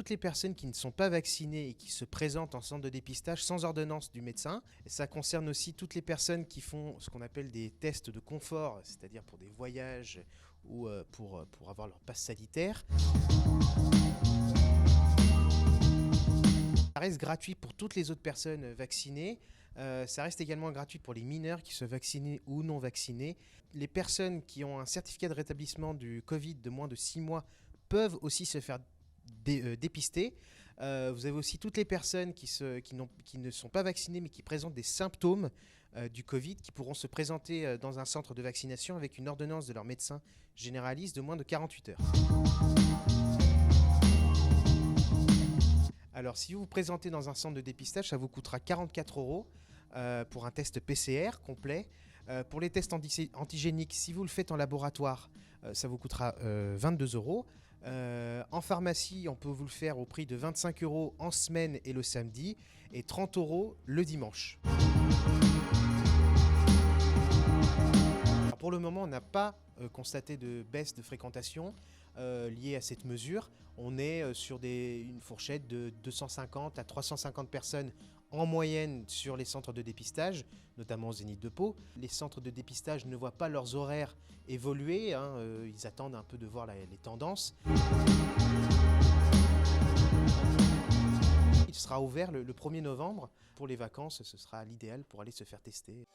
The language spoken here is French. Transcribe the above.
toutes les personnes qui ne sont pas vaccinées et qui se présentent en centre de dépistage sans ordonnance du médecin. Et ça concerne aussi toutes les personnes qui font ce qu'on appelle des tests de confort, c'est-à-dire pour des voyages ou pour avoir leur passe sanitaire. Ça reste gratuit pour toutes les autres personnes vaccinées. Ça reste également gratuit pour les mineurs qui soient vaccinés ou non vaccinés. Les personnes qui ont un certificat de rétablissement du Covid de moins de 6 mois peuvent aussi se faire dépister. Vous avez aussi toutes les personnes qui ne sont pas vaccinées mais qui présentent des symptômes du Covid qui pourront se présenter dans un centre de vaccination avec une ordonnance de leur médecin généraliste de moins de 48 heures. Alors, si vous vous présentez dans un centre de dépistage, ça vous coûtera 44 € pour un test PCR complet. Pour les tests antigéniques, si vous le faites en laboratoire, ça vous coûtera 22 €. En pharmacie, on peut vous le faire au prix de 25 € en semaine et le samedi et 30 € le dimanche. Alors pour le moment, on n'a pas constaté de baisse de fréquentation liée à cette mesure. On est sur une fourchette de 250 à 350 personnes en moyenne sur les centres de dépistage, notamment au Zénith de Pau. Les centres de dépistage ne voient pas leurs horaires évoluer, ils attendent un peu de voir les tendances. Il sera ouvert le 1er novembre. Pour les vacances, ce sera l'idéal pour aller se faire tester.